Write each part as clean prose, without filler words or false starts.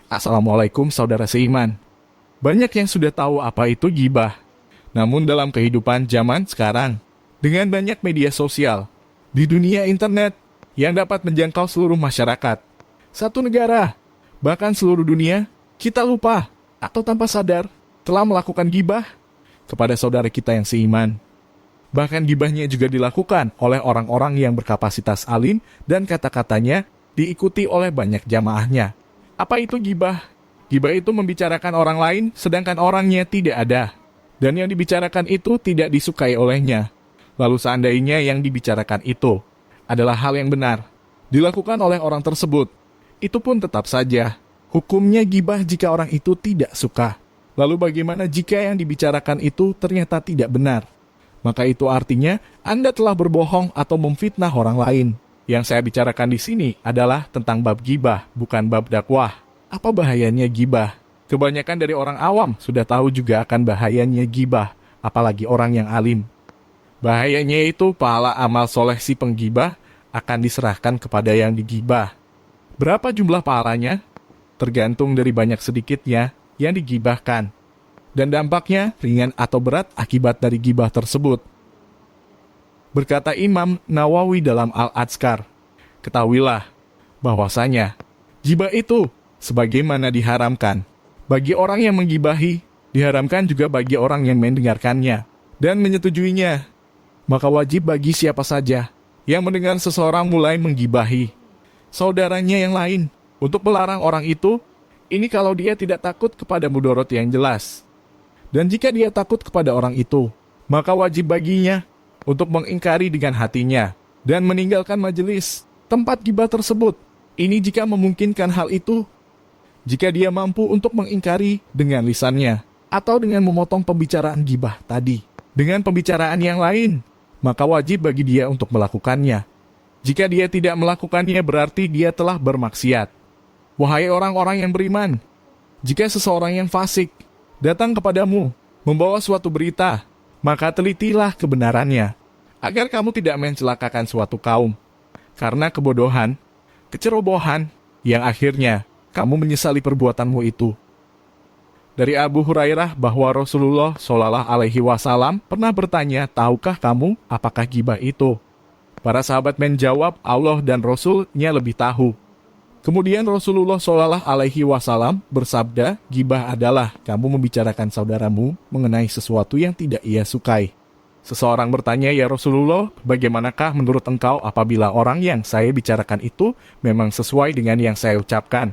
Assalamualaikum saudara seiman. Banyak yang sudah tahu apa itu gibah. Namun dalam kehidupan zaman sekarang, dengan banyak media sosial, di dunia internet yang dapat menjangkau seluruh masyarakat, satu negara, bahkan seluruh dunia, kita lupa atau tanpa sadar telah melakukan gibah kepada saudara kita yang seiman. Bahkan gibahnya juga dilakukan oleh orang-orang yang berkapasitas alim dan kata-katanya diikuti oleh banyak jamaahnya. Apa itu gibah? Gibah itu membicarakan orang lain sedangkan orangnya tidak ada. Dan yang dibicarakan itu tidak disukai olehnya. Lalu seandainya yang dibicarakan itu adalah hal yang benar, dilakukan oleh orang tersebut, itu pun tetap saja hukumnya gibah jika orang itu tidak suka. Lalu bagaimana jika yang dibicarakan itu ternyata tidak benar? Maka itu artinya Anda telah berbohong atau memfitnah orang lain. Yang saya bicarakan di sini adalah tentang bab gibah, bukan bab dakwah. Apa bahayanya gibah? Kebanyakan dari orang awam sudah tahu juga akan bahayanya gibah, apalagi orang yang alim. Bahayanya itu pahala amal soleh si penggibah akan diserahkan kepada yang digibah. Berapa jumlah pahalanya? Tergantung dari banyak sedikitnya yang digibahkan. Dan dampaknya ringan atau berat akibat dari gibah tersebut. Berkata Imam Nawawi dalam Al-Adskar, ketahuilah bahwasanya gibah itu sebagaimana diharamkan bagi orang yang menggibahi, diharamkan juga bagi orang yang mendengarkannya dan menyetujuinya. Maka wajib bagi siapa saja yang mendengar seseorang mulai menggibahi saudaranya yang lain untuk melarang orang itu, ini kalau dia tidak takut kepada mudarat yang jelas. Dan jika dia takut kepada orang itu, maka wajib baginya untuk mengingkari dengan hatinya dan meninggalkan majelis tempat gibah tersebut. Ini jika memungkinkan hal itu. Jika dia mampu untuk mengingkari dengan lisannya atau dengan memotong pembicaraan gibah tadi dengan pembicaraan yang lain, maka wajib bagi dia untuk melakukannya. Jika dia tidak melakukannya berarti dia telah bermaksiat. Wahai orang-orang yang beriman, jika seseorang yang fasik datang kepadamu membawa suatu berita, maka telitilah kebenarannya, agar kamu tidak mencelakakan suatu kaum, karena kebodohan, kecerobohan, yang akhirnya kamu menyesali perbuatanmu itu. Dari Abu Hurairah bahwa Rasulullah Shallallahu Alaihi Wasallam pernah bertanya, tahukah kamu apakah gibah itu? Para sahabat menjawab, Allah dan Rasulnya lebih tahu. Kemudian Rasulullah Shallallahu Alaihi Wasallam bersabda, gibah adalah kamu membicarakan saudaramu mengenai sesuatu yang tidak ia sukai. Seseorang bertanya, ya Rasulullah, bagaimanakah menurut engkau apabila orang yang saya bicarakan itu memang sesuai dengan yang saya ucapkan?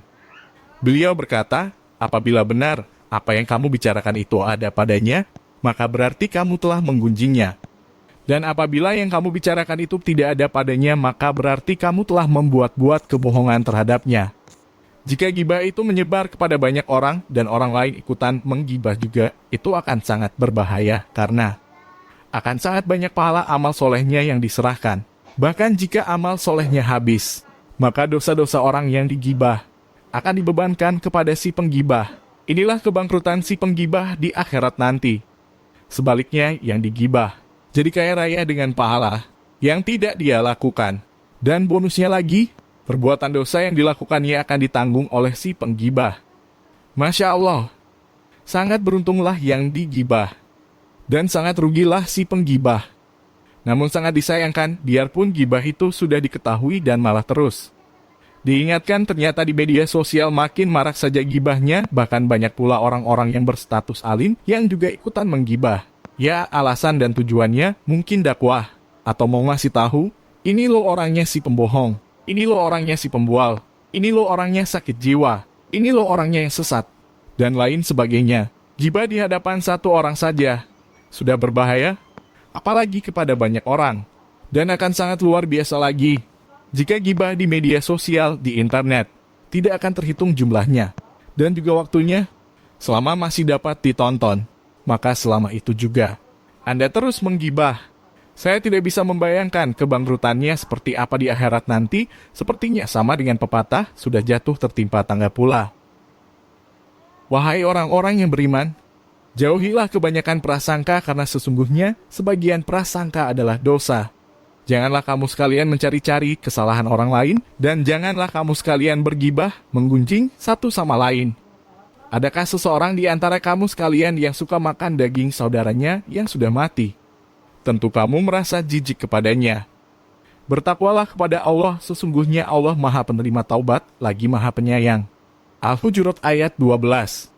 Beliau berkata, apabila benar apa yang kamu bicarakan itu ada padanya, maka berarti kamu telah menggunjingnya. Dan apabila yang kamu bicarakan itu tidak ada padanya, maka berarti kamu telah membuat-buat kebohongan terhadapnya. Jika gibah itu menyebar kepada banyak orang dan orang lain ikutan menggibah juga, itu akan sangat berbahaya karena akan sangat banyak pahala amal solehnya yang diserahkan. Bahkan jika amal solehnya habis, maka dosa-dosa orang yang digibah akan dibebankan kepada si penggibah. Inilah kebangkrutan si penggibah di akhirat nanti. Sebaliknya yang digibah jadi kaya raya dengan pahala yang tidak dia lakukan. Dan bonusnya lagi, perbuatan dosa yang dilakukannya akan ditanggung oleh si penggibah. Masya Allah, sangat beruntunglah yang digibah. Dan sangat rugilah si penggibah. Namun sangat disayangkan, biarpun gibah itu sudah diketahui dan malah terus diingatkan, ternyata di media sosial makin marak saja gibahnya, bahkan banyak pula orang-orang yang berstatus alim yang juga ikutan menggibah. Ya, alasan dan tujuannya mungkin dakwah, atau mau ngasih tahu, ini lo orangnya si pembohong, ini lo orangnya si pembual, ini lo orangnya sakit jiwa, ini lo orangnya yang sesat, dan lain sebagainya. Gibah di hadapan satu orang saja sudah berbahaya, apalagi kepada banyak orang. Dan akan sangat luar biasa lagi jika gibah di media sosial, di internet, tidak akan terhitung jumlahnya, dan juga waktunya, selama masih dapat ditonton. Maka selama itu juga Anda terus menggibah. Saya tidak bisa membayangkan kebangkrutannya seperti apa di akhirat nanti. Sepertinya sama dengan pepatah, sudah jatuh tertimpa tangga pula. Wahai orang-orang yang beriman, jauhilah kebanyakan prasangka karena sesungguhnya sebagian prasangka adalah dosa. Janganlah kamu sekalian mencari-cari kesalahan orang lain, dan janganlah kamu sekalian bergibah, menggunjing satu sama lain. Adakah seseorang di antara kamu sekalian yang suka makan daging saudaranya yang sudah mati? Tentu kamu merasa jijik kepadanya. Bertakwalah kepada Allah, sesungguhnya Allah Maha Penerima Taubat, lagi Maha Penyayang. Al-Hujurat ayat 12.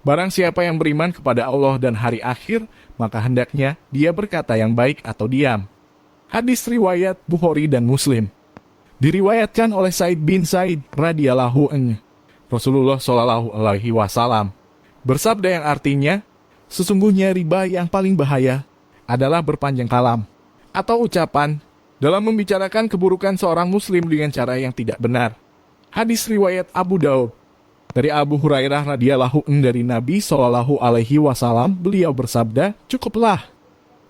Barang siapa yang beriman kepada Allah dan hari akhir, maka hendaknya dia berkata yang baik atau diam. Hadis riwayat Bukhari dan Muslim. Diriwayatkan oleh Said bin Said radhiyallahu anhu. Rasulullah Shallallahu alaihi wasallam bersabda yang artinya, sesungguhnya riba yang paling bahaya adalah berpanjang kalam atau ucapan dalam membicarakan keburukan seorang muslim dengan cara yang tidak benar. Hadis riwayat Abu Daud. Dari Abu Hurairah radhiyallahu anhu dari Nabi Shallallahu alaihi wasallam, beliau bersabda, cukuplah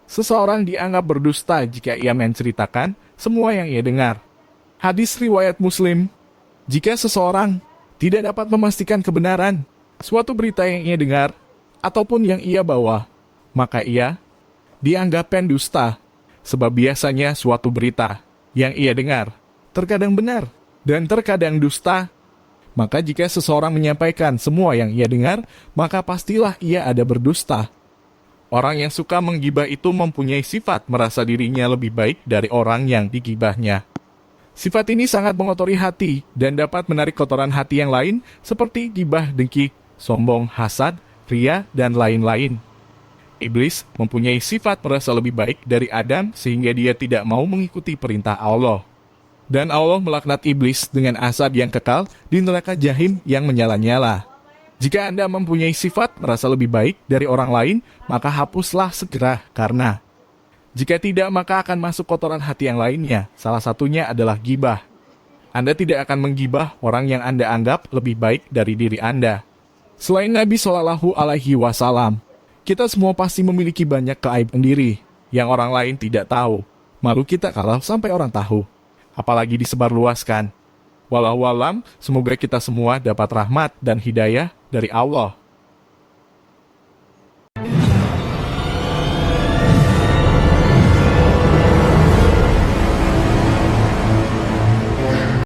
seseorang dianggap berdusta jika ia menceritakan semua yang ia dengar. Hadis riwayat Muslim. Jika seseorang tidak dapat memastikan kebenaran suatu berita yang ia dengar ataupun yang ia bawa, maka ia dianggap pendusta, sebab biasanya suatu berita yang ia dengar terkadang benar dan terkadang dusta. Maka jika seseorang menyampaikan semua yang ia dengar, maka pastilah ia ada berdusta. Orang yang suka menggibah itu mempunyai sifat merasa dirinya lebih baik dari orang yang digibahnya. Sifat ini sangat mengotori hati dan dapat menarik kotoran hati yang lain seperti gibah, dengki, sombong, hasad, ria, dan lain-lain. Iblis mempunyai sifat merasa lebih baik dari Adam sehingga dia tidak mau mengikuti perintah Allah. Dan Allah melaknat iblis dengan azab yang kekal di neraka Jahim yang menyala-nyala. Jika Anda mempunyai sifat merasa lebih baik dari orang lain, maka hapuslah segera, karena jika tidak maka akan masuk kotoran hati yang lainnya. Salah satunya adalah gibah. Anda tidak akan menggibah orang yang Anda anggap lebih baik dari diri Anda. Selain Nabi Shallallahu alaihi wasallam, kita semua pasti memiliki banyak keaib sendiri yang orang lain tidak tahu. Malu kita kalau sampai orang tahu, apalagi disebarluaskan. Wallahu a'lam, semoga kita semua dapat rahmat dan hidayah dari Allah.